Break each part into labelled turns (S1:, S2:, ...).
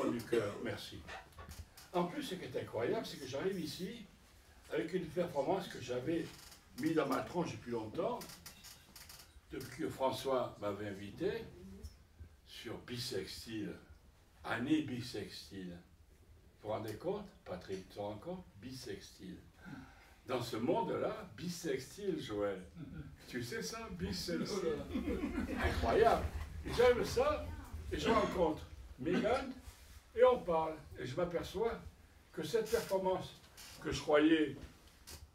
S1: fond du cœur, merci. En plus, ce qui est incroyable, c'est que j'arrive ici avec une performance que j'avais mis dans ma tronche depuis longtemps, depuis que François m'avait invité sur Bissextile, année Bissextile. Vous vous rendez compte, Patrick, tu te rends compte? Bissextile. Dans ce monde-là, Bissextile, Joël. Tu sais ça, Bissextile. Incroyable. Et j'aime ça, et je rencontre Mégane, et on parle. Et je m'aperçois que cette performance, que je croyais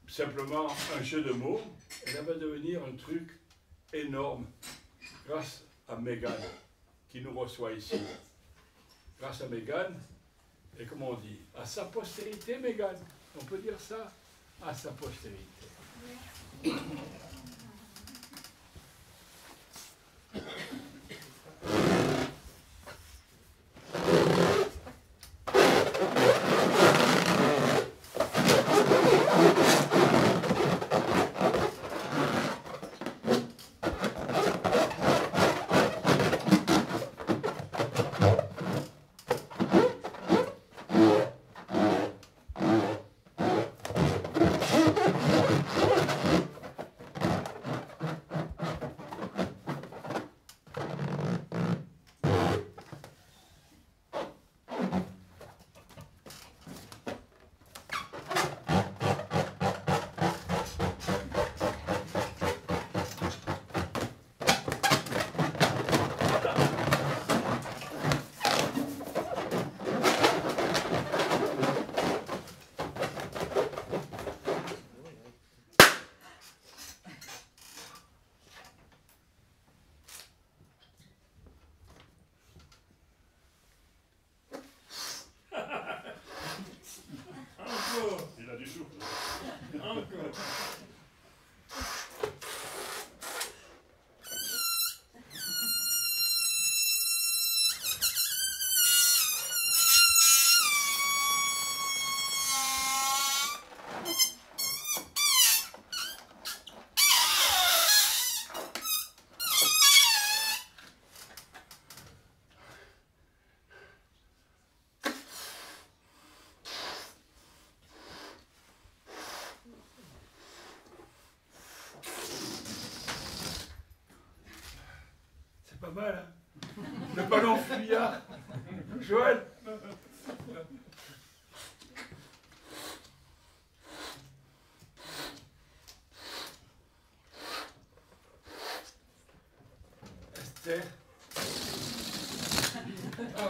S1: simplement un jeu de mots, elle va devenir un truc énorme grâce à Mégane qui nous reçoit ici. Grâce à Mégane, et comme on dit, à sa postérité, Mégane. On peut dire ça? À sa postérité. Il a du souffle. Encore. Pas mal, hein? Le ballon fuyard. Joël. Esther. Oh.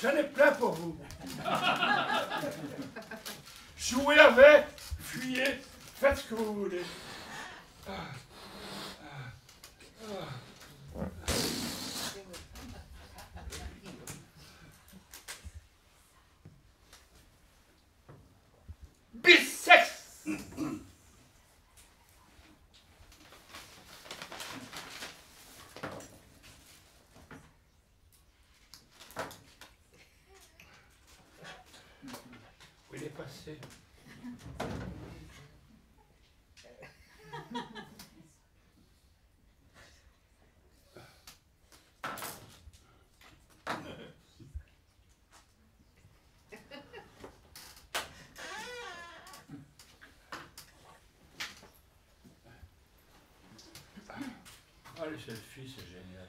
S1: J'en ai plein pour vous. Jouez avec, fuyez, faites ce que vous voulez. Bisex. Où il est passé? Ah, le selfie, c'est génial.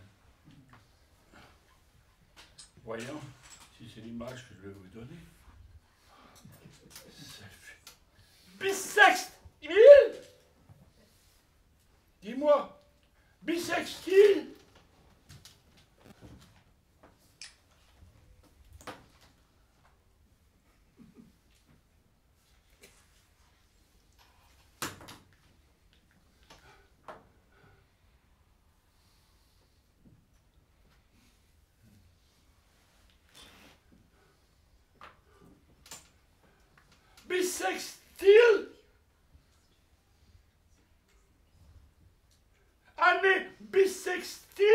S1: Voyons si c'est l'image que je vais vous donner. Selfie. Bissextile. Dis-moi, Bissextile. Bissextile. Année bissextile.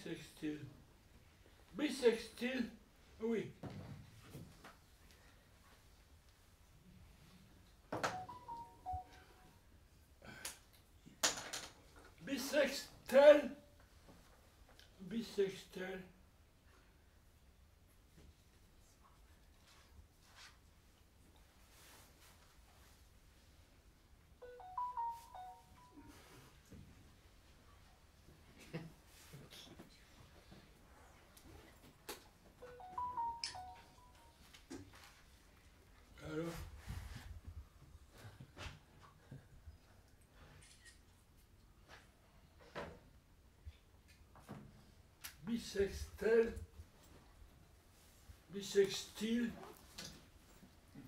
S1: Bisextile. Bisextile, oui. Bisextile. Bisextile. Alors, bisextile, bisextile,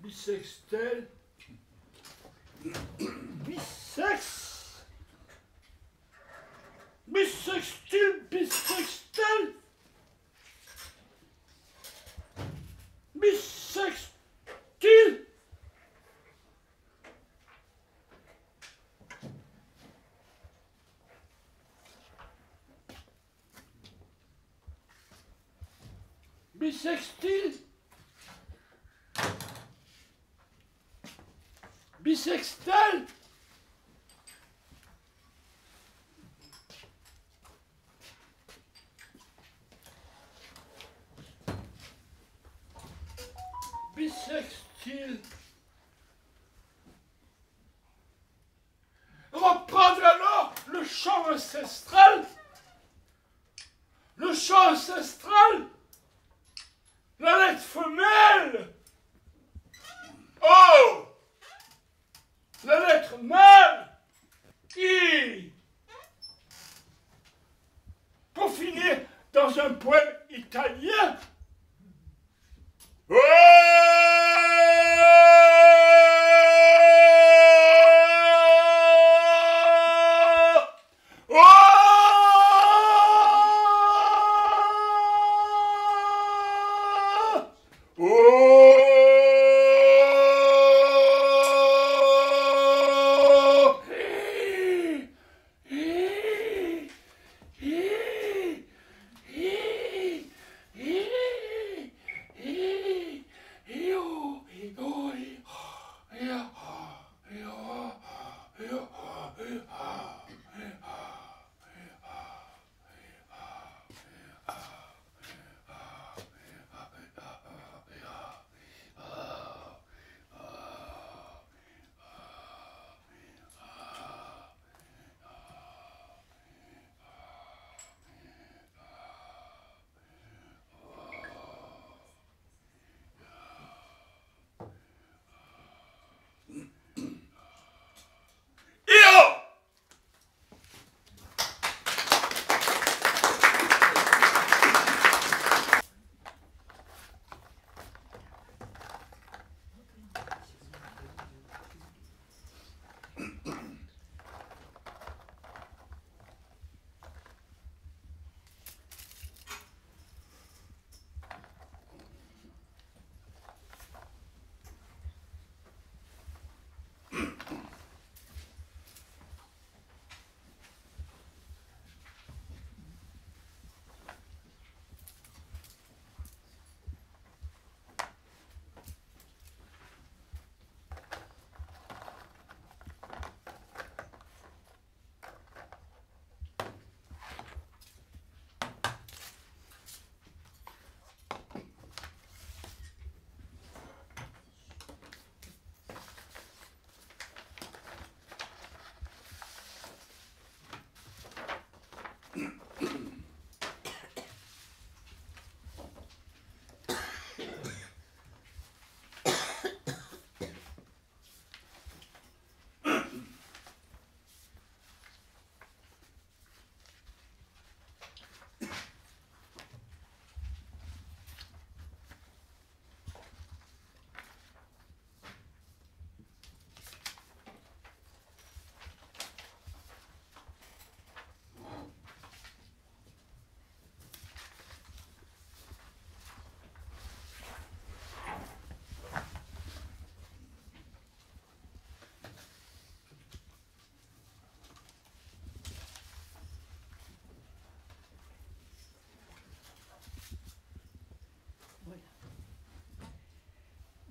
S1: bisextile, bisex, bisextile, bisextile, bisextile. Bisextile. Bisextile. Bisextile. On va prendre alors le chant ancestral. Le chant ancestral. La lettre femelle. Oh. La lettre mâle. I. Pour finir dans un poème italien. Oh.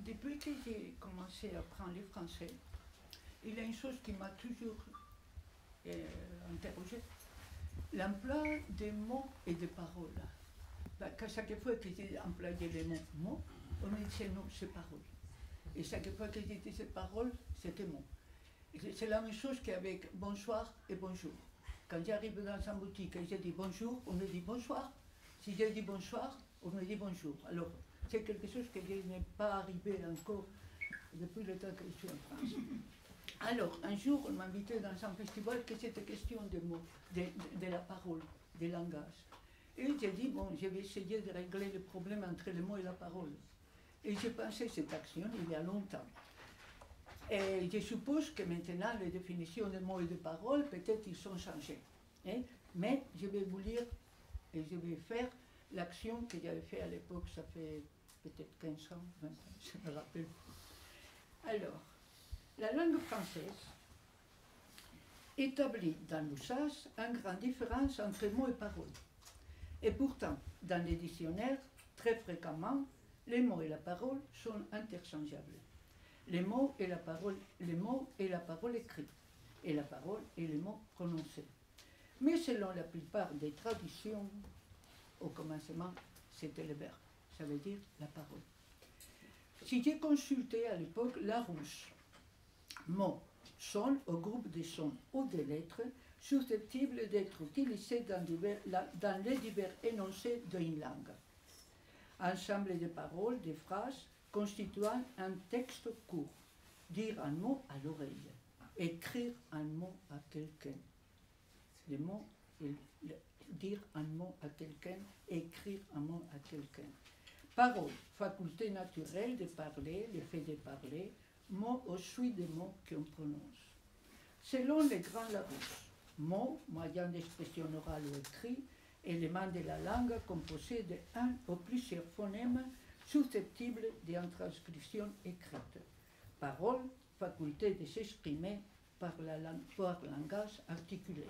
S2: depuis que j'ai commencé à apprendre le français, il y a une chose qui m'a toujours interrogée, l'emploi des mots et des paroles. Ben, chaque fois que j'ai employé les mots, on me disait non, c'est parole. Et chaque fois que j'ai dit ces paroles, c'était mots. C'est la même chose qu'avec bonsoir et bonjour. Quand j'arrive dans une boutique et je dis bonjour, on me dit bonsoir. Si je dis bonsoir, on me dit bonjour. Alors, c'est quelque chose que je n'ai pas arrivé encore depuis le temps que je suis en France. Alors, un jour, on m'a invité dans un festival que c'était question de mots, de la parole, du langage. Et j'ai dit, bon, je vais essayer de régler le problème entre le mot et la parole. Et j'ai pensé cette action il y a longtemps. Et je suppose que maintenant, les définitions de mots et de paroles, peut-être ils sont changées. Hein? Mais je vais vous lire et je vais faire l'action que j'avais faite à l'époque, ça fait peut-être 15 ans, 20 ans, je me rappelle. Alors, la langue française établit dans l'usage une grande différence entre mots et paroles. Et pourtant, dans les dictionnaires, très fréquemment, les mots et la parole sont interchangeables. Les mots et la parole écrits, et la parole et les mots prononcés. Mais selon la plupart des traditions, au commencement, c'était le verbe, ça veut dire la parole. Si j'ai consulté à l'époque Larousse, mots, sons au groupe de sons ou de lettres susceptibles d'être utilisés dans les divers énoncés d'une langue. Ensemble de paroles, de phrases constituant un texte court, dire un mot à l'oreille, écrire un mot à quelqu'un. Le mot, dire un mot à quelqu'un, écrire un mot à quelqu'un. Parole, faculté naturelle de parler, le fait de parler, mot au suite des mots qu'on prononce. Selon les grands Larousse, mot, moyen d'expression orale ou écrit, élément de la langue composé de un ou plusieurs phonèmes susceptibles d'une transcription écrite. Parole, faculté de s'exprimer par langage articulé.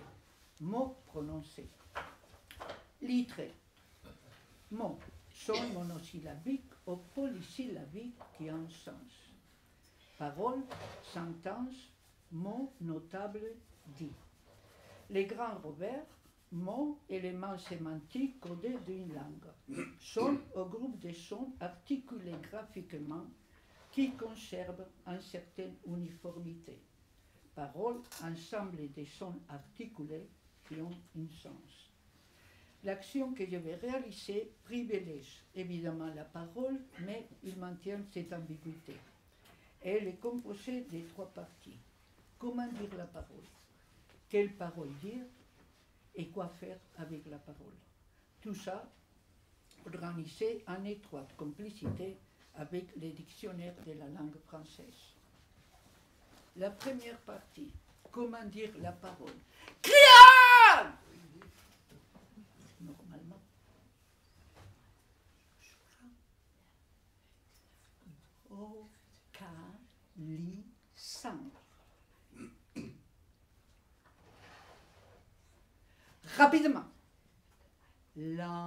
S2: Mot prononcé. Littré. Mot, son monosyllabique ou polysyllabique qui a un sens. Parole, sentence, mot notable dit. Les grands Robert, mots, éléments sémantiques codés d'une langue, sont au groupe de sons articulés graphiquement qui conservent une certaine uniformité. Parole, ensemble de sons articulés qui ont un sens. L'action que je vais réaliser privilégie évidemment la parole, mais il maintient cette ambiguïté. Elle est composée de trois parties. Comment dire la parole? Quelle parole dire? Et quoi faire avec la parole? Tout ça organisé en étroite complicité avec les dictionnaires de la langue française. La première partie, comment dire la parole? Créa! Normalement. Vocalisant. Rapidement. Lentement.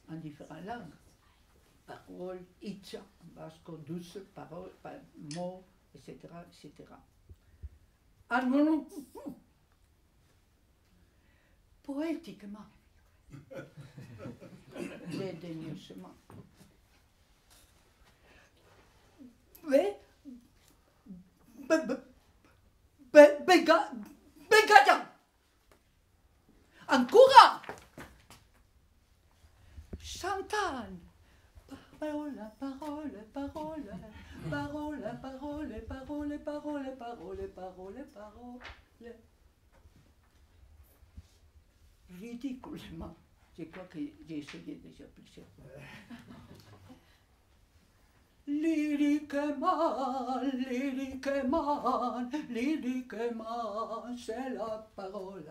S2: En différentes langues. Parole, itcha, basque, douce, parole, mots, etc., etc. Poétiquement. Dédaigneusement. Bégaillant. En courant. Chantant. Parole, parole, parole, parole, parole, parole, parole, parole, parole, parole. Ridiculement. Je crois que j'ai essayé déjà plusieurs fois. Lyriquement, lyriquement, lyriquement, c'est la parole.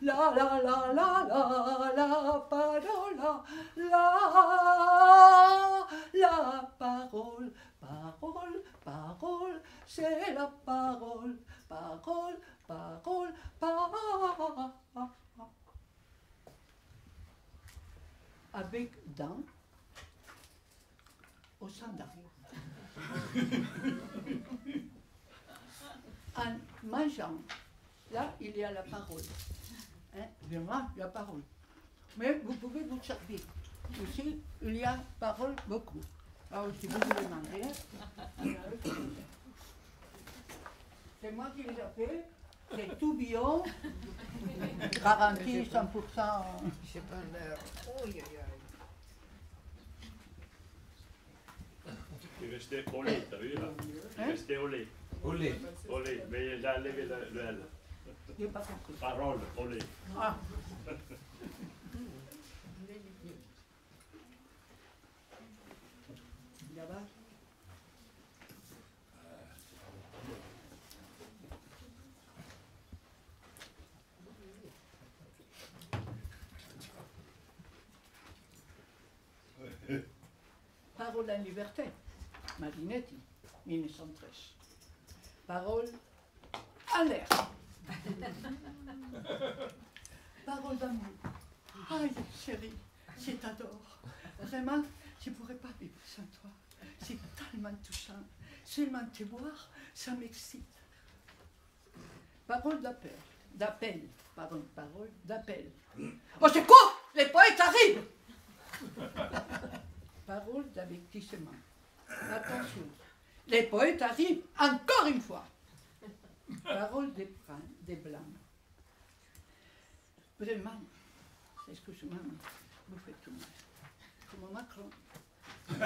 S2: La la la la la, la parole. La parole, parole, parole, c'est la parole. Parole, parole, parole. avec dents au sandal. En mangeant, là, il y a la parole. Hein, vraiment, la parole. Mais vous pouvez vous servir. Ici, il y a parole beaucoup. Alors, si vous voulez manger, c'est moi qui les ai fait. C'est tout bio, garanti 100%.
S3: J'ai pas l'air. Aïe, aïe, aïe.
S4: Il est resté au lait, t'as vu là? Il est resté au lait.
S5: Au lait.
S4: Au lait, mais j'ai enlevé le L.
S2: Je n'ai pas compris.
S4: Parole, au lait.
S2: Ah. Là-bas. Parole en liberté, Marinetti, 1913. Parole en l'air. Parole d'amour. Aïe, chérie, je t'adore. Vraiment, je ne pourrais pas vivre sans toi. C'est tellement touchant. Seulement te voir, ça m'excite. Parole d'appel. D'appel. Pardon, parole d'appel. Au secours, les poètes arrivent. Parole d'avertissement. Attention, les poètes arrivent encore une fois. Parole des blancs. Vraiment, excusez-moi, vous faites tout mal. Comme Macron. Je ne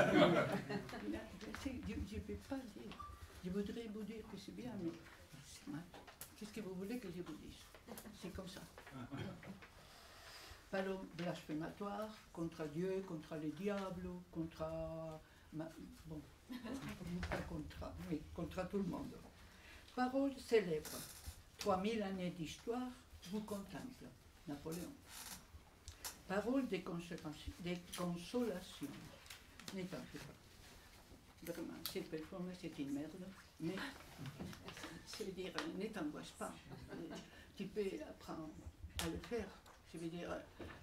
S2: peux pas dire. Je voudrais vous dire que c'est bien, mais c'est mal. Qu'est-ce que vous voulez que je vous dise? C'est comme ça. Parole blasphématoire contre Dieu, contre le diable, contre... Bon, pas contre, mais contre tout le monde. Parole célèbre. 3000 années d'histoire vous contemplent. Napoléon. Parole de consolation. Ne t'en fais pas. Vraiment, cette performance est une merde, mais ça veut dire, ne t'angoisse pas. Tu peux apprendre à le faire. Je veux dire,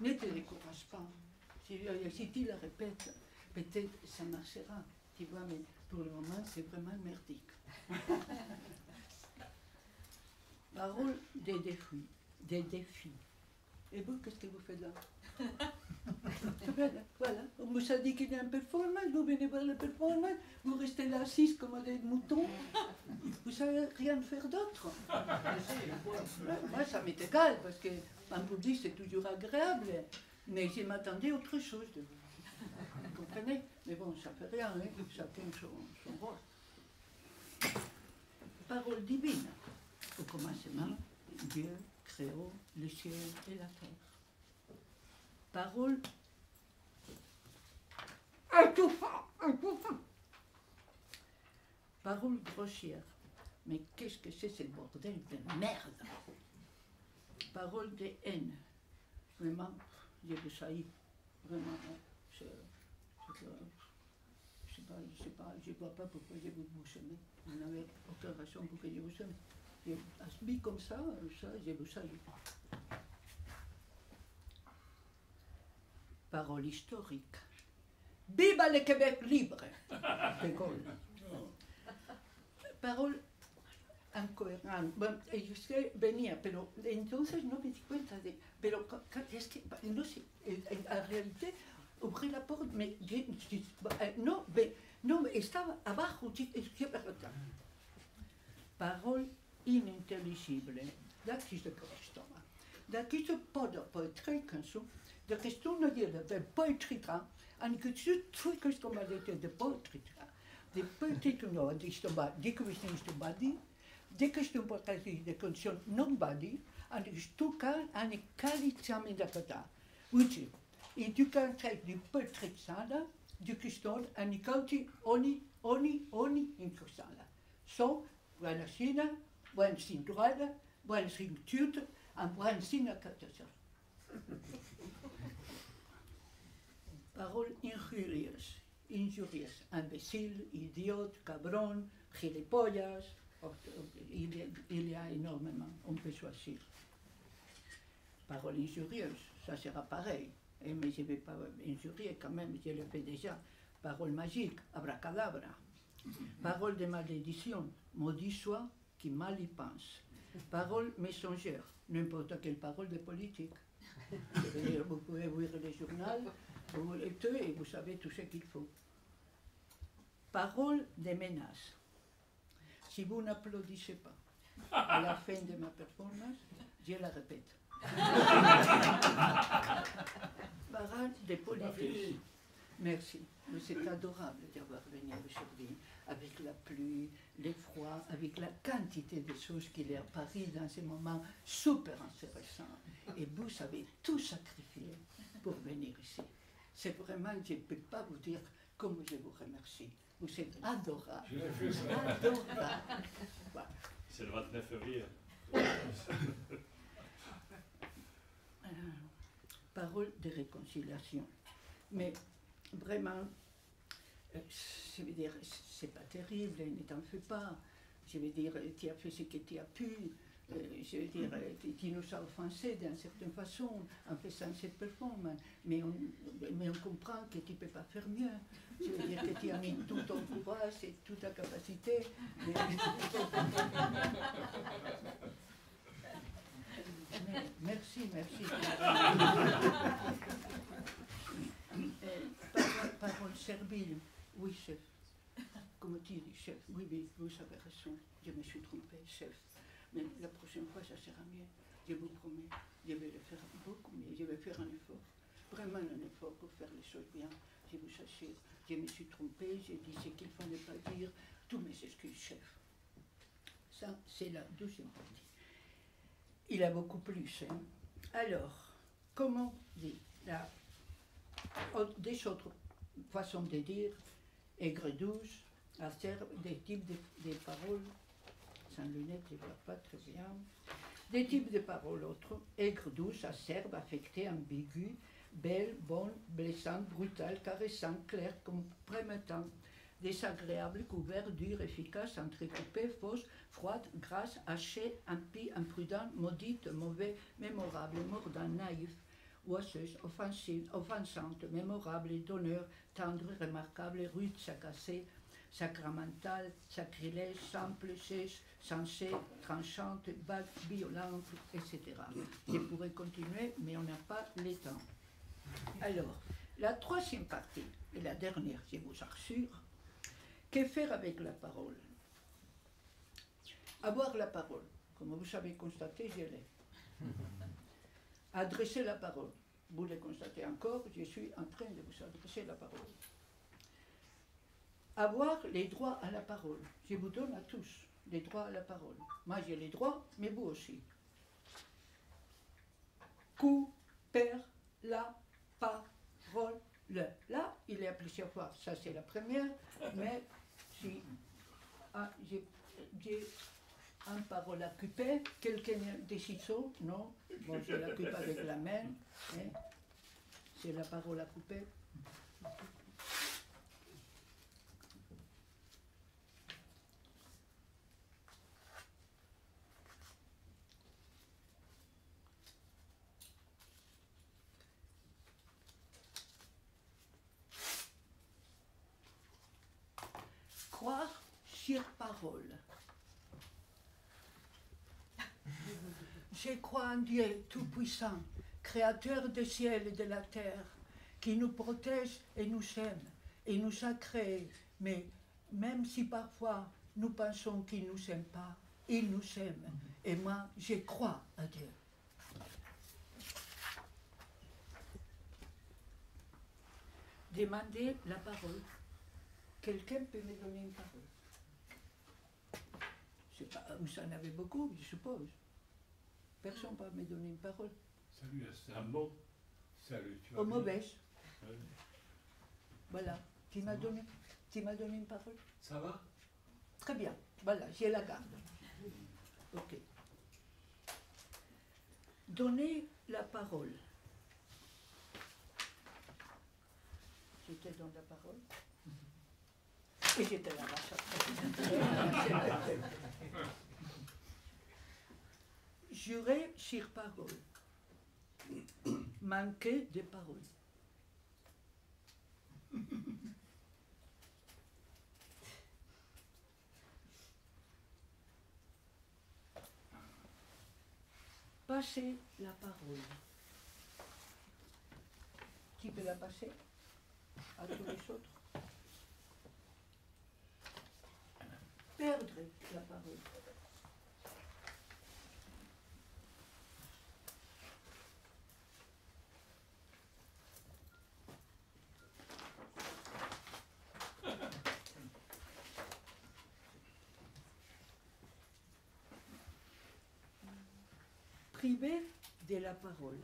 S2: ne te décourage pas. Si tu le répètes, peut-être ça marchera. Tu vois, mais pour le moment, c'est vraiment merdique. Parole des défis. Des défis. Et vous, qu'est-ce que vous faites là? Voilà. On vous a dit qu'il y a une performance, vous venez voir la performance, vous restez là assis comme des moutons, vous ne savez rien faire d'autre. Moi, ça m'est égal, parce qu'en public, c'est toujours agréable, mais je m'attendais à autre chose de vous. Vous comprenez? Mais bon, ça ne fait rien, hein? Chacun son rôle. Parole divine. Au commencement, Dieu créa le ciel et la terre. Parole étouffante. Parole grossière. Mais qu'est-ce que c'est ce bordel de merde? Parole de haine. Vraiment, je vous haïs. Vraiment, je ne vois pas pourquoi je vous aimez. Vous n'avez aucune raison pour que je vous aime. Je suis comme ça, je vous haïs. Parole historique. Viva le Québec libre! De Gaulle. Parole incoherente. Bueno, yo sé, venía, pero entonces no me di cuenta de... Pero es que, no sé, en realidad, abrí la puerta, no, estaba abajo, Parole inintelligible. Dat is de kwestie. Dat is de poëtrie canson. De questione del poëtrie, en que je trouve que c'est de poëtrie. De poëtrie, no, die kwestie is de body, de questione poëtrie, de condition non body, en de stukken en de kwaliteit de pata. Weet en tu kan krijgen die poëtrie sada, de questione en de kanti oni in kusala. So, buena sina, buen cinturada, buen cinturte, en buen sina katasa. Parole injurieuse, imbécile, idiote, cabron, gilipollas, il y a énormément, on peut choisir. Parole injurieuse, ça sera pareil, mais je ne vais pas injurier quand même, je le fais déjà. Parole magique, abracadabra. Parole de malédiction, maudit soit qui mal y pense. Parole messongère, n'importe quelle parole de politique. Vous pouvez ouvrir le journal, vous lectez et vous savez tout ce qu'il faut. Parole de menace. Si vous n'applaudissez pas à la fin de ma performance, je la répète. Parole de politique. Merci. Mais c'est adorable d'avoir venu aujourd'hui, avec la pluie, le froid, avec la quantité de choses qu'il y a à Paris dans ces moments super intéressants. Et vous avez tout sacrifié pour venir ici. C'est vraiment, je ne peux pas vous dire comment je vous remercie. Vous êtes adorable. Adorable. Voilà.
S4: C'est le 29 février.
S2: Parole de réconciliation. Mais vraiment, je veux dire, c'est pas terrible, ne t'en fais pas. Je veux dire, tu as fait ce que tu as pu. Je veux dire, tu nous as offensés d'une certaine façon en faisant cette performance. Mais on comprend que tu ne peux pas faire mieux. Je veux dire que tu as mis tout ton courage et toute ta capacité. Mais merci. Parole servile, oui chef. Comme tu dis chef, oui, vous avez raison, je me suis trompée, chef. Mais la prochaine fois, ça sera mieux. Je vous promets, je vais le faire beaucoup mieux, je vais faire un effort. Vraiment un effort pour faire les choses bien, je vous assure. Je me suis trompée, j'ai dit ce qu'il ne fallait pas dire, tous mes excuses, chef. Ça, c'est la deuxième partie. Il y a beaucoup plus. Hein. Alors, comment dire des autres façons de dire, aigre douce, acerbe, des types de paroles, sans lunettes, je ne vois pas très bien, des types de paroles autres, aigre douce, acerbe, affectée, ambiguë, belle, bonne, blessante, brutale, caressante, claire, compromettante, désagréable, couvert, dur, efficace, entrecoupée, fausse, froide, grasse, hachée, impie, imprudente, maudite, mauvais, mémorable, mordant, naïf, oiseuse, offensive, offensante, mémorable, d'honneur, tendre, remarquable, rude, sagacée, sacramentale, sacrilège, simple, sèche, sensée, tranchante, vague, violente, etc. Je pourrais continuer, mais on n'a pas le temps. Alors, la troisième partie, et la dernière, je vous assure, que faire avec la parole? Avoir la parole, comme vous avez constaté, je l'ai. Adresser la parole. Vous le constatez encore, je suis en train de vous adresser la parole. Avoir les droits à la parole. Je vous donne à tous les droits à la parole. Moi, j'ai les droits, mais vous aussi. Couper la parole. Là, il y a plusieurs fois. Ça, c'est la première, mais si j'ai une parole à couper, quelqu'un des ciseaux, non, bon, je la coupe avec la main, hein. C'est la parole à couper. Croire sur parole. Je crois en Dieu Tout-Puissant, Créateur du ciel et de la terre, qui nous protège et nous aime, et nous a créés. Mais même si parfois nous pensons qu'il ne nous aime pas, il nous aime. Et moi, je crois à Dieu. Demandez la parole. Quelqu'un peut me donner une parole? Vous en avez beaucoup, je suppose. Personne ne peut me donner une parole.
S1: Salut Esther.
S4: Un mot.
S1: Salut, tu vas
S2: Au
S1: bien?
S2: mauvaise. Voilà. Tu m'as donné une parole?
S1: Ça va?
S2: Très bien. Voilà, je la garde. Ok. Donner la parole. Je te donne la parole. Et je te la rachète. Jurer sur parole. manquait de paroles. Passer la parole. Qui peut la passer à tous les autres? Perdre la parole. Priver de la parole.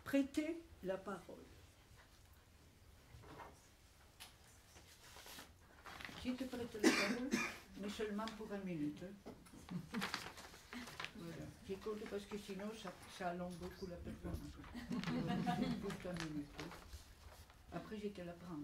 S2: Prêter la parole. Je te prête la parole, mais seulement pour 1 minute. Voilà. J'écoute parce que sinon ça allonge beaucoup la performance. Pour 3 minutes. Après, je te la prends.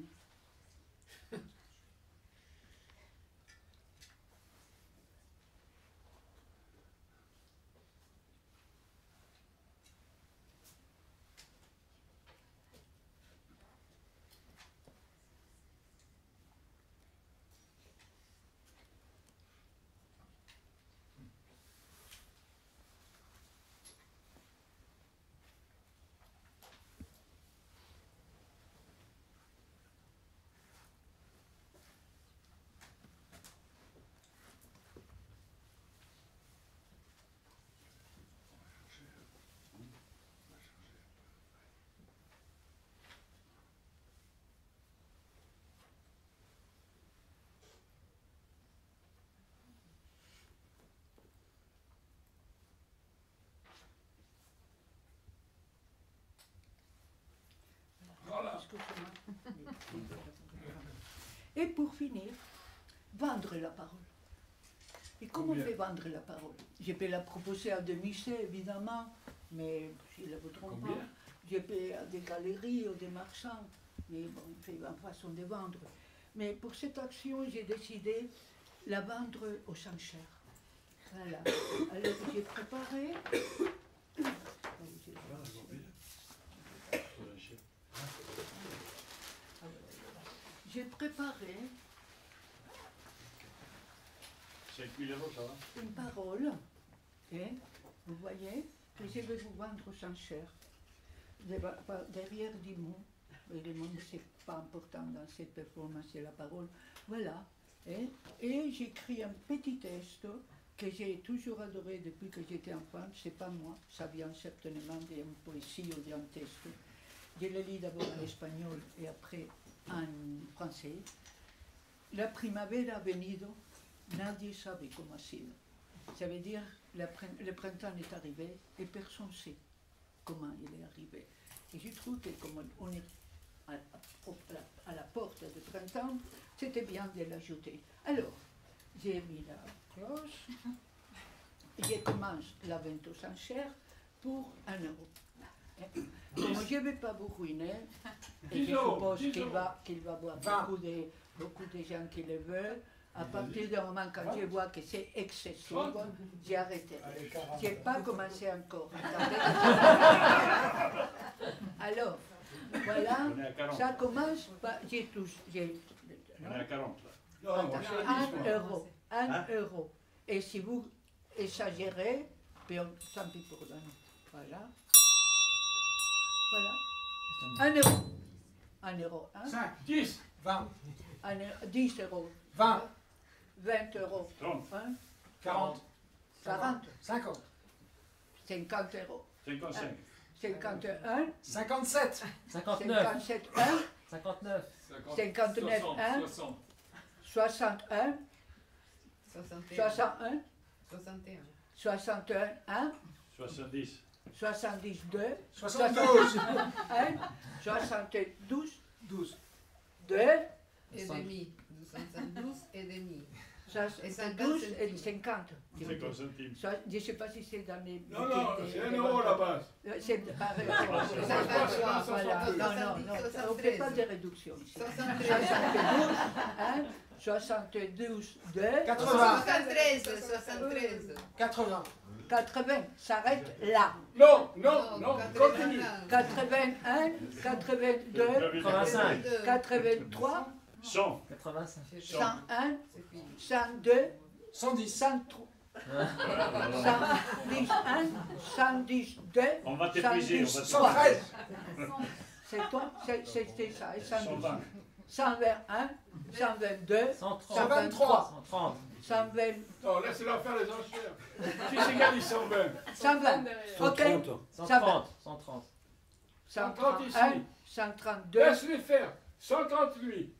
S2: Et pour finir, vendre la parole. Et comment on fait vendre la parole? Je peux la proposer à des musées, évidemment, mais si ne vous trompe pas, je peux à des galeries ou des marchands, mais bon, on fait une façon de vendre. Mais pour cette action, j'ai décidé de la vendre aux enchères. Voilà. Alors j'ai préparé. J'ai préparé une parole, et vous voyez, que je vais vous vendre aux enchères. Derrière du mot, et le mot c'est pas important dans cette performance, c'est la parole. Voilà. Et j'écris un petit texte que j'ai toujours adoré depuis que j'étais enfant. C'est pas moi, ça vient certainement d'une poésie ou d'un texte. Je le lis d'abord en espagnol et après en français. La primavera ha venido, nadie sabe cómo ha sido. Ça veut dire le printemps est arrivé et personne ne sait comment il est arrivé. Et je trouve que comme on est à la porte du printemps, c'était bien de l'ajouter. Alors, j'ai mis la cloche, je commence la vente aux enchères pour 1 euro. Comme je ne vais pas vous ruiner, et je suppose qu'il va y avoir beaucoup de gens qui le veulent, à partir du moment quand je vois que c'est excessif, j'ai arrêté. Je n'ai pas commencé encore. Alors, voilà, ça commence par...
S4: On est à 40 là.
S2: 1 euro. 1 euro. Et si vous exagérez, tant pis pour nous. Voilà. Voilà. 1 euro. 1 euro.
S1: 5, 10, 20.
S2: 10 euros.
S1: 20.
S2: 20 euros.
S4: 30.
S1: 40.
S2: 40.
S1: 50.
S2: 50 euros.
S4: 55.
S2: 51.
S1: 57.
S2: 57. 1.
S5: 59.
S2: 59. 1. 61. 61. 61. 1.
S4: 70.
S2: 72.
S1: 72.
S2: 1. 72.
S1: 12.
S2: 2.
S3: Et demi. 72 et demi.
S2: 72 et 50.
S4: 50 centimes.
S2: Je ne sais pas si c'est dans les...
S1: Non, non, c'est 1 euro la base.
S2: C'est par rapport. Voilà. Non, on ne fait pas de réduction ici. 72, 1, 72, 2,
S1: 80.
S3: 73. 73.
S1: 80.
S2: 80 s'arrête là.
S1: Non, continue.
S2: 81, 82,
S4: 85.
S2: 83,
S4: 100.
S5: 85.
S2: 101,
S3: C'est fini.
S2: 102,
S6: 110.
S2: 103, 111, 112,
S4: On va t'épuiser, on va
S6: 113.
S2: c'est toi, c'était ça, et 112.
S4: 120.
S2: 121, 122,
S5: 130.
S2: 123,
S5: 130.
S2: 120,
S1: Non, laissez-leur faire les enchères. Qui c'est qui a dit 120?
S2: 120, ok,
S5: 130. 130.
S1: 130
S2: 131,
S1: ici.
S2: 132,
S1: Laisse-les faire. 130 lui.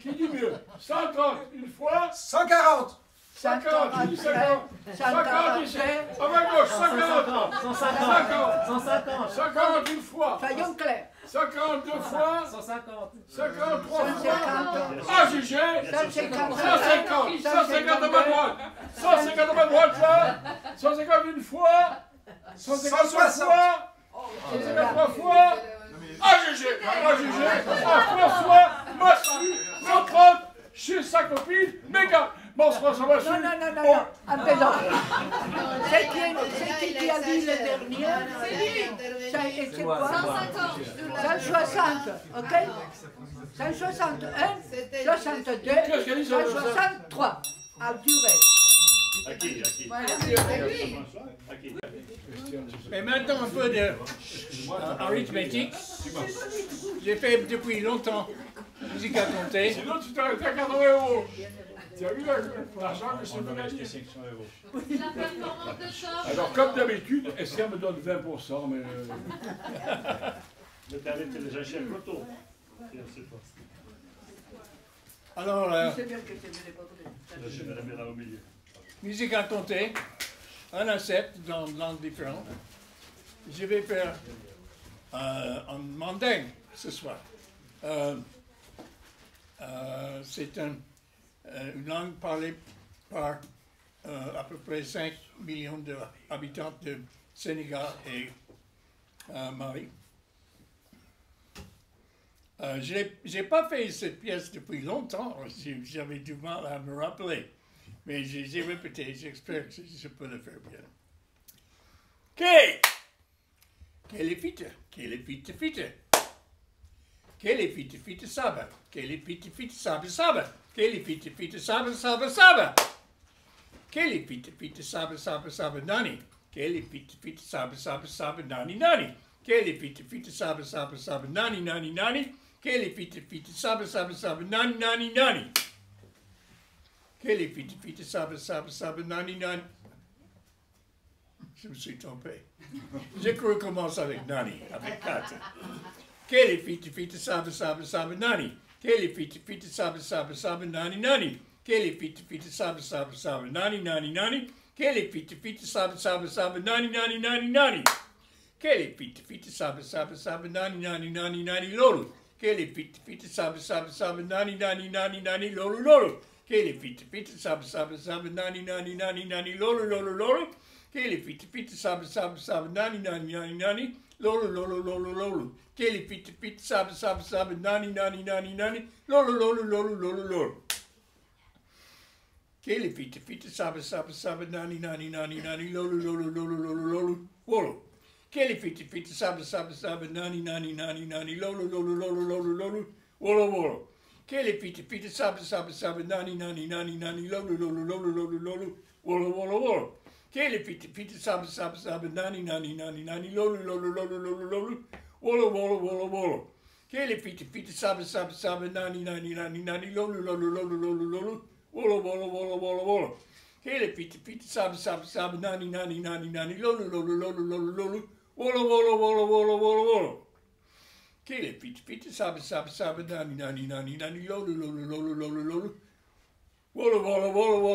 S1: Qui dit mieux? 130 une fois.
S6: 140.
S1: 50, qui dit 50? 50 ici.
S2: 142,
S1: À ma gauche, 50.
S5: 150. 150.
S1: 50 une fois.
S2: soyons clairs,
S1: 50 deux fois.
S5: 150.
S1: 53 fois.
S2: 150,
S1: Ah, jugé.
S2: 150,
S1: 150. 150 à ma droite. 150 à ma droite, là. 150 une fois. 150 deux
S6: 160.
S1: fois. 153 fois. Ah, jugé. Ah, jugé. Ah, François m'a su. 130 chez sa copine. Méga. Bon, François m'a su.
S2: non, un peu c'est qui a dit le dernier, c'est quoi? 160, ok? 161, 62,
S1: Qu'est-ce qu'elle dit sur le
S2: 163, à durée.
S4: À qui?
S2: Voilà.
S4: À qui?
S7: Mais maintenant un peu de arithmétique. J'ai fait depuis longtemps musique à compter.
S1: Sinon, tu t'arrêtes à 80 €. Tu as vu l'argent que c'est
S4: On va
S1: venu
S4: rester
S1: gagner?
S4: 500 euros.
S8: La performance de choc.
S1: Alors, comme d'habitude, Esther me donne 20%, mais...
S4: Mais t'as arrêté les enchères trop tôt. Je sais pas.
S7: Alors,
S2: C'est bien que tu me l'aies pas donné.
S4: Je vais la mettre là au milieu.
S7: musique à compter, 1 à 7 dans langues différentes. Je vais faire en mandingue ce soir. C'est une langue parlée par à peu près 5 millions d'habitants de Sénégal et Mali. Je n'ai pas fait cette pièce depuis longtemps, j'avais du mal à me rappeler, mais j'ai répété, j'espère que je peux le faire bien. Quelle est fite? Quelle est fite saba? Quelle est fite saba? Quelle est fite saba? Quelle est fite saba nani? Quelle est fite saba nani nani? Quelle est fite saba nani nani? Quelle est fite saba nani nani? Quelle est fite saba nani nani? Je me suis trompé. J'ai cru commencer avec nani, avec 4. Quelle est fite saba nani? Quelle est fite saba nani nani? Quelle est fite saba nani nani? Quelle est fite saba nani nani? Quelle est fite saba nani nani lolo? Quelle est fite saba nani nani lolo? Quelle est fite saba nani nani lolo? Quelle est fite saba nani nani lolo? Quelle est fite saba nani nani lolo? Quelle est fite saba nani nani lolo? Quelle est fite saba nani nani lolo? Quelle est fite saba nani nani lolo? Quelle est fite saba nani nani lolo? Quelle est fite saba nani nani lolo? Quelle est fite saba nani nani lolo? Quelle est fite saba nani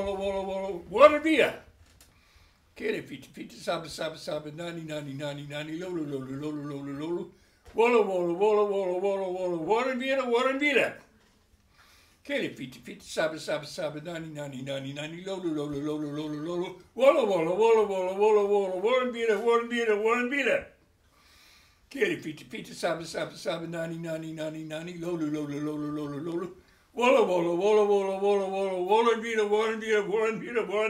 S7: nani lolo? Water via. Quelle est fite saba nani nani lolo? Water via. Quelle est fite saba nani nani lolo? Water via. Quelle est fite saba nani lolo? Water via.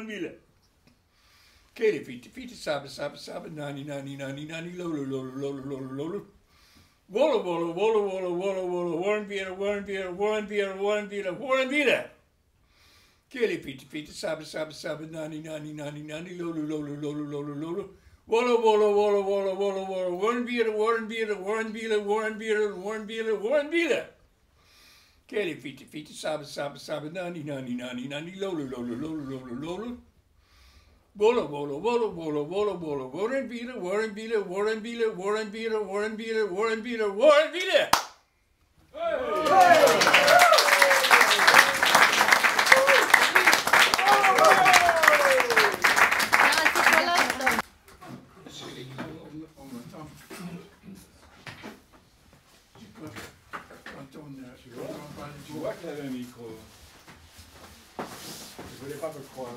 S7: Kitty feet, feet, sabba, sabba, sabba, nanny, nanny, nanny, nanny, lolo, lolo, lolo, lolo, lolo. Walla, walla, walla, walla, walla, walla, warren beer, warren beer, warren beer, warren beer, warren beer. Kitty feet, feet, sabba, sabba, sabba, nanny, nanny, nanny, nanny, lolo, lolo, lolo, lolo, lolo. Walla, walla, walla, walla, walla, walla, warren beer, warren beer, warren beer, warren beer, warren beer, warren beer. Kitty feet, feet, sabba, sabba, sabba, nanny, nanny, nanny, nanny, lolo, lolo, lolo, lolo, lolo. Walla, walla, walla, walla, walla, walla, warren beer, warren beer, warren beer, warren beer, warren beer, warren beer, warren beer.
S1: Tu vois qu'il avait un micro. Je voulais pas te croire.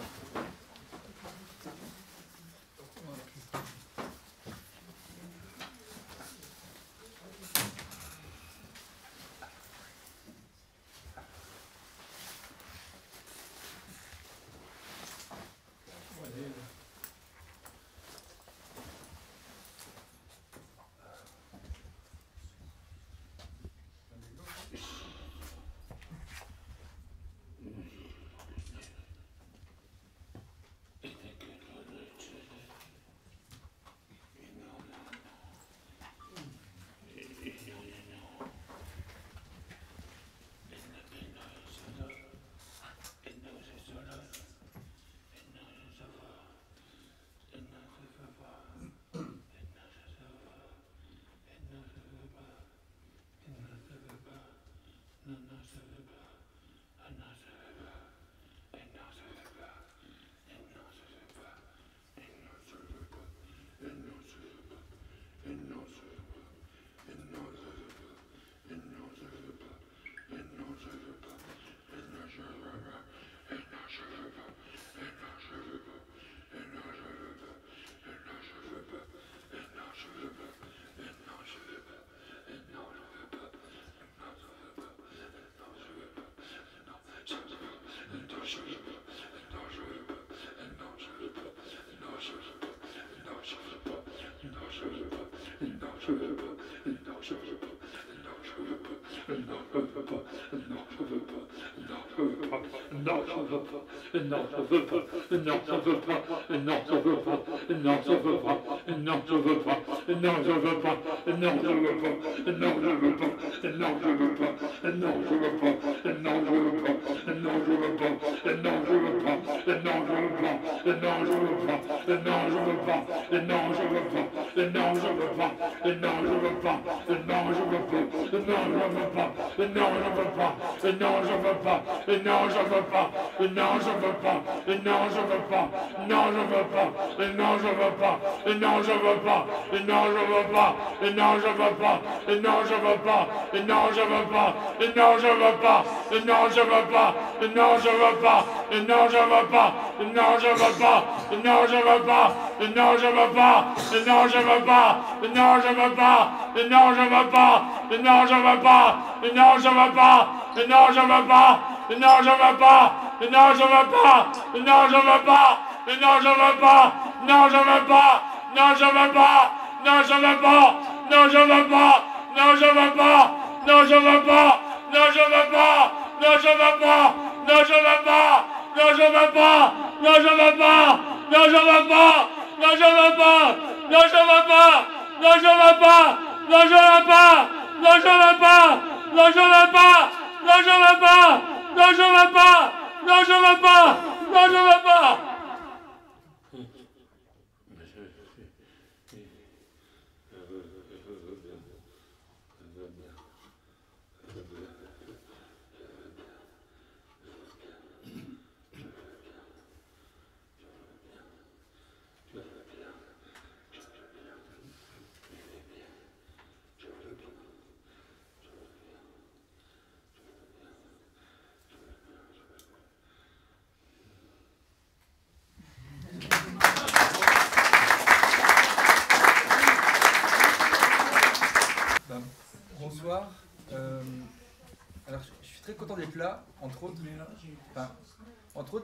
S6: Bonsoir. Alors, je suis très content d'être là, entre autres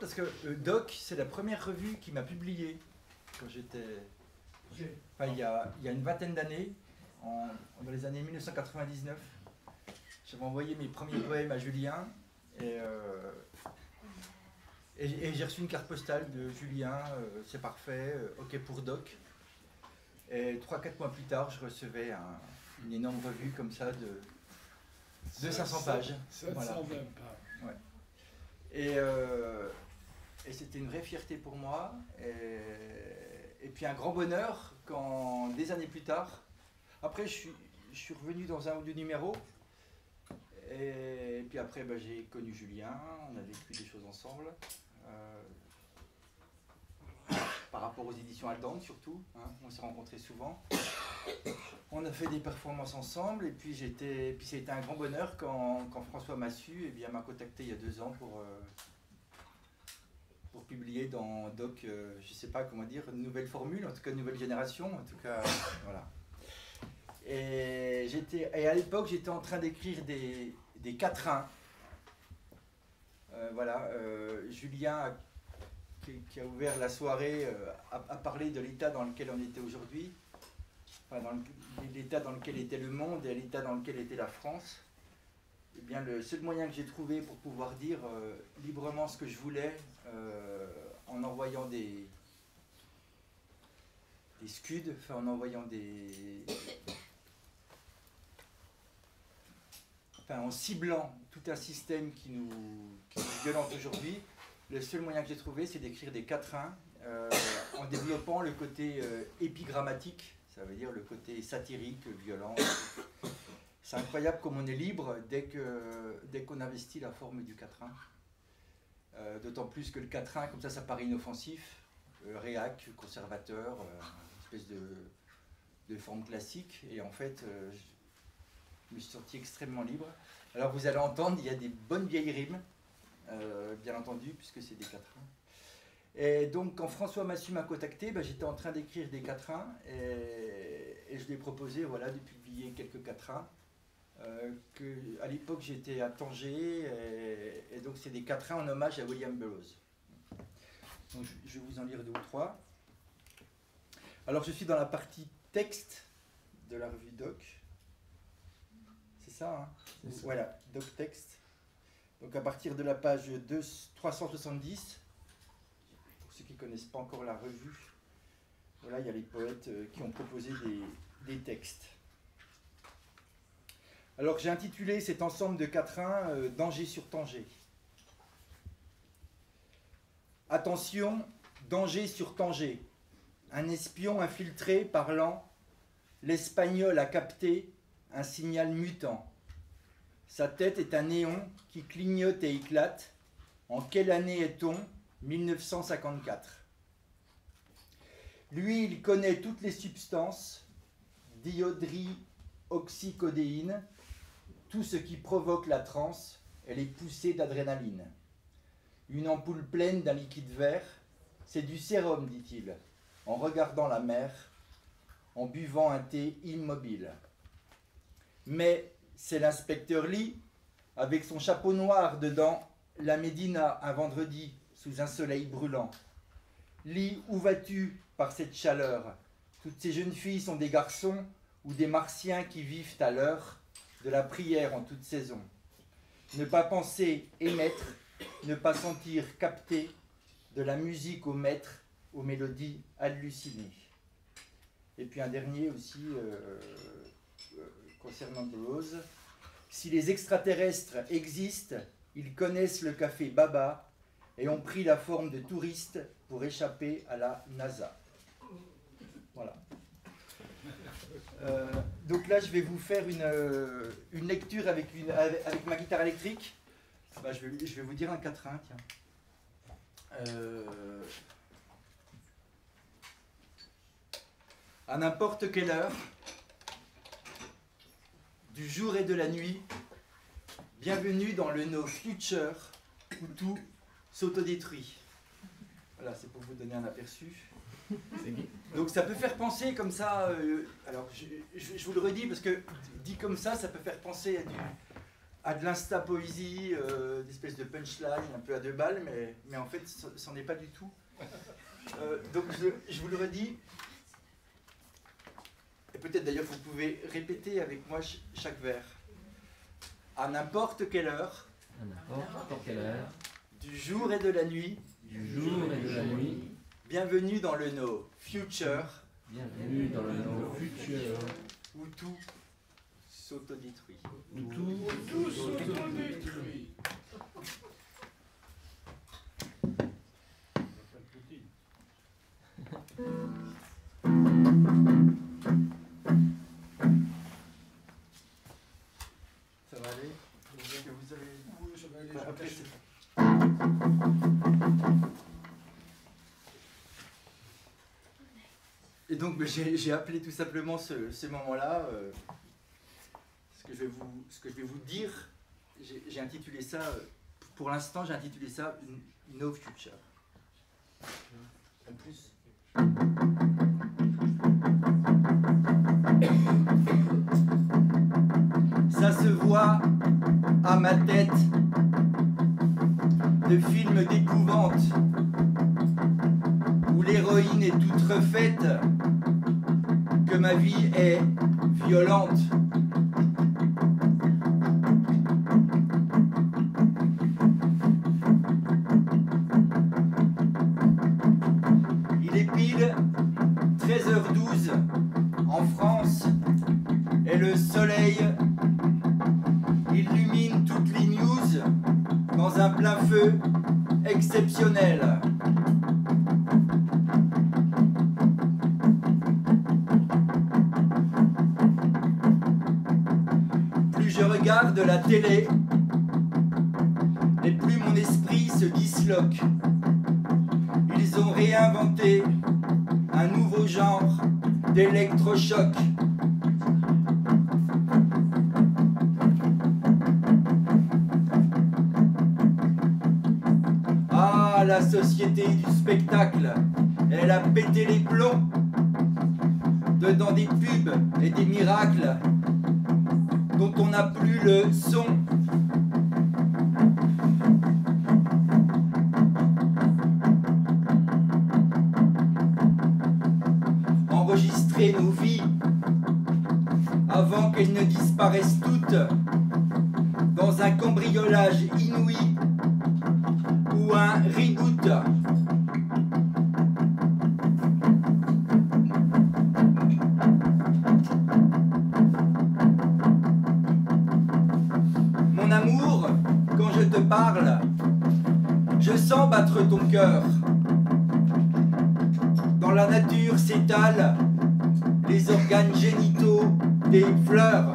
S6: parce que Doc, c'est la première revue qui m'a publié. quand j'étais... Enfin, il y a une vingtaine d'années, dans les années 1999, j'avais envoyé mes premiers poèmes à Julien et j'ai reçu une carte postale de Julien, c'est parfait, ok pour Doc. Et 3-4 mois plus tard, je recevais une énorme revue comme ça de 500 pages.
S1: 720 pages.
S6: Ouais. Et c'était une vraie fierté pour moi. Et puis un grand bonheur quand, des années plus tard, après je suis revenu dans un ou deux numéros. Et puis après, j'ai connu Julien, on a vécu des choses ensemble. Par rapport aux éditions Aldante surtout, hein, on s'est rencontrés souvent. On a fait des performances ensemble et puis ça a été un grand bonheur quand François Massu m'a contacté il y a 2 ans pour publier dans Doc, je sais pas comment dire, une nouvelle formule, en tout cas une nouvelle génération, en tout cas voilà. Et à l'époque j'étais en train d'écrire des quatrains. Julien qui a ouvert la soirée a parlé de l'état dans lequel on était aujourd'hui, enfin, l'état dans lequel était le monde et l'état dans lequel était la France. Eh bien, le seul moyen que j'ai trouvé pour pouvoir dire librement ce que je voulais, en envoyant des scuds, enfin, en envoyant en ciblant tout un système qui nous violente aujourd'hui, le seul moyen que j'ai trouvé, c'est d'écrire des quatrains en développant le côté épigrammatique, ça veut dire le côté satirique, violent. C'est incroyable comme on est libre dès qu'on investit la forme du quatrain. D'autant plus que le quatrain, comme ça paraît inoffensif, réac, conservateur, une espèce de forme classique. Et en fait, je me suis senti extrêmement libre. Alors vous allez entendre, il y a des bonnes vieilles rimes, bien entendu, puisque c'est des quatrains. Et donc quand François Massu m'a contacté, j'étais en train d'écrire des quatrains et je lui ai proposé de publier quelques quatrains. À l'époque j'étais à Tanger et donc c'est des quatrains en hommage à William Burroughs. Donc je vais vous en lire 2 ou 3. Alors je suis dans la partie texte de la revue Doc. C'est ça, hein? Voilà, Doc texte. Donc à partir de la page 370, pour ceux qui ne connaissent pas encore la revue, voilà, il y a les poètes qui ont proposé des textes. Alors j'ai intitulé cet ensemble de quatrains Danger sur Tanger. Attention, danger sur Tanger. Un espion infiltré parlant, l'espagnol a capté un signal mutant. Sa tête est un néon qui clignote et éclate. En quelle année est-on? 1954. Lui, il connaît toutes les substances, diodrioxycodéine, tout ce qui provoque la transe et les poussées d'adrénaline. Une ampoule pleine d'un liquide vert, c'est du sérum, dit-il, en regardant la mer, en buvant un thé immobile. Mais c'est l'inspecteur Lee, avec son chapeau noir dedans, la Médina, un vendredi, sous un soleil brûlant. Lee, où vas-tu par cette chaleur? Toutes ces jeunes filles sont des garçons ou des martiens qui vivent à l'heure de la prière en toute saison. Ne pas penser émettre, ne pas sentir capter, de la musique au maître, aux mélodies hallucinées. Et puis un dernier aussi concernant Burroughs. Si les extraterrestres existent, ils connaissent le café Baba et ont pris la forme de touristes pour échapper à la NASA. Voilà. Donc là, je vais vous faire une lecture avec ma guitare électrique. Je vais vous dire un quatrain, tiens. À n'importe quelle heure, du jour et de la nuit, bienvenue dans le No Future où tout s'autodétruit. Voilà, c'est pour vous donner un aperçu. Donc ça peut faire penser comme ça, alors je vous le redis parce que dit comme ça peut faire penser à de l'insta-poésie, d'espèces de punchline, un peu à 2 balles, mais en fait, c'en est pas du tout. Donc je vous le redis, et peut-être d'ailleurs vous pouvez répéter avec moi chaque vers. À n'importe quelle heure,
S5: À n'importe quelle heure,
S6: du jour et de la nuit,
S5: du jour et de la nuit,
S6: bienvenue dans le No Future,
S5: bienvenue dans le No Future,
S6: où tout s'autodétruit.
S5: où tout
S1: Tout s'autodétruit.
S6: Ça va aller? Est-ce que vous avez...
S1: Oui, ça va aller, je
S6: Après,
S1: tâche.
S6: c'est- Et donc j'ai appelé tout simplement ce moment-là, ce que je vais vous dire, j'ai intitulé ça, pour l'instant j'ai intitulé ça No Future. En plus. Ça se voit à ma tête de films d'épouvante où l'héroïne est toute refaite, que ma vie est violente. Il est pile 13h12 en France et le soleil illumine toutes les news dans un plein feu exceptionnel. Plus je regarde la télé, et plus mon esprit se disloque. Ils ont réinventé un nouveau genre d'électrochoc. Ah, la société du spectacle, elle a pété les plombs dedans des pubs et des miracles dont on n'a plus le son. Enregistrer nos vies avant qu'elles ne disparaissent toutes dans un cambriolage inouï ou un reboot. Mon amour, quand je te parle, je sens battre ton cœur. Dans la nature s'étalent les organes génitaux des fleurs.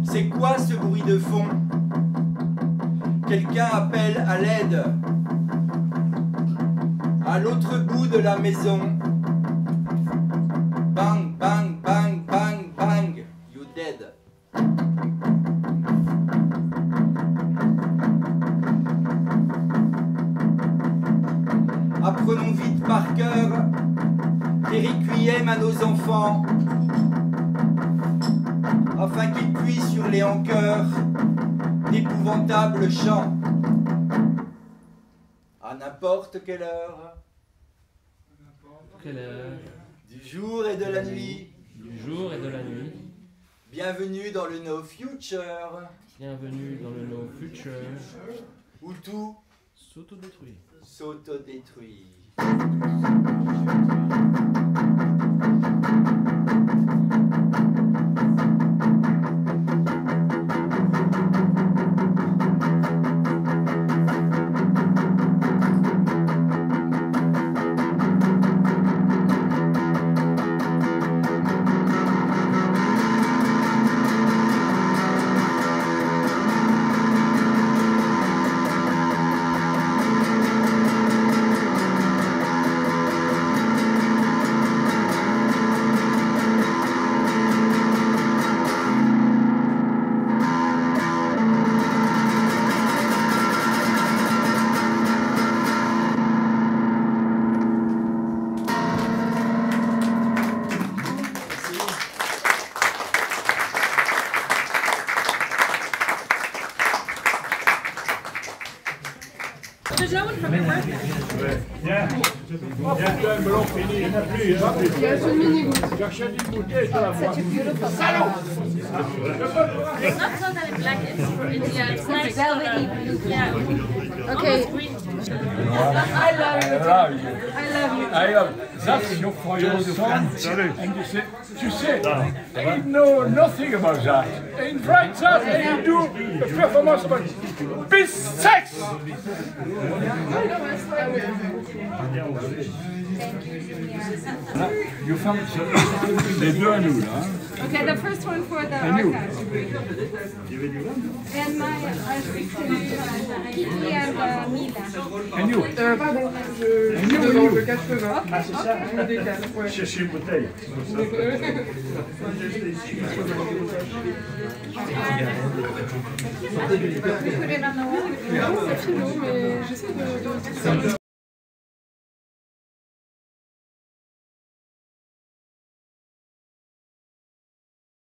S6: C'est quoi ce bruit de fond? Quelqu'un appelle à l'aide. À l'autre bout de la maison. Bang, bang, bang, bang, bang. You dead. Apprenons vite par cœur des requiem à nos enfants, afin qu'ils puissent hurler en chœur d'épouvantables chants. À n'importe quelle heure,
S5: quelle heure,
S6: du jour et de la nuit,
S5: du jour et de la nuit,
S6: bienvenue dans le No Future,
S5: bienvenue dans le No Future,
S6: où tout
S5: s'autodétruit.
S6: s'autodétruit.
S8: the jaune from your birthday?
S1: Yeah. Oh putain, me l'ont fini, il n'y en a plus, hein. J'achète une bouteille, je la vois. Salaud!
S8: It's not so that it's black, it's yeah, it's nice.
S9: Velvety.
S8: Yeah.
S9: Okay.
S1: I love you. I love that's your for your son. And you say, I know nothing about that. In right that, and you do a performance about this sex. You found les deux à nous là.
S9: Okay, the first one for the archive. And my Kitty and Mila.
S1: And you?
S4: Cherchez une bouteille.
S9: Put it on the wall.
S10: C'est philo, mais j'essaie de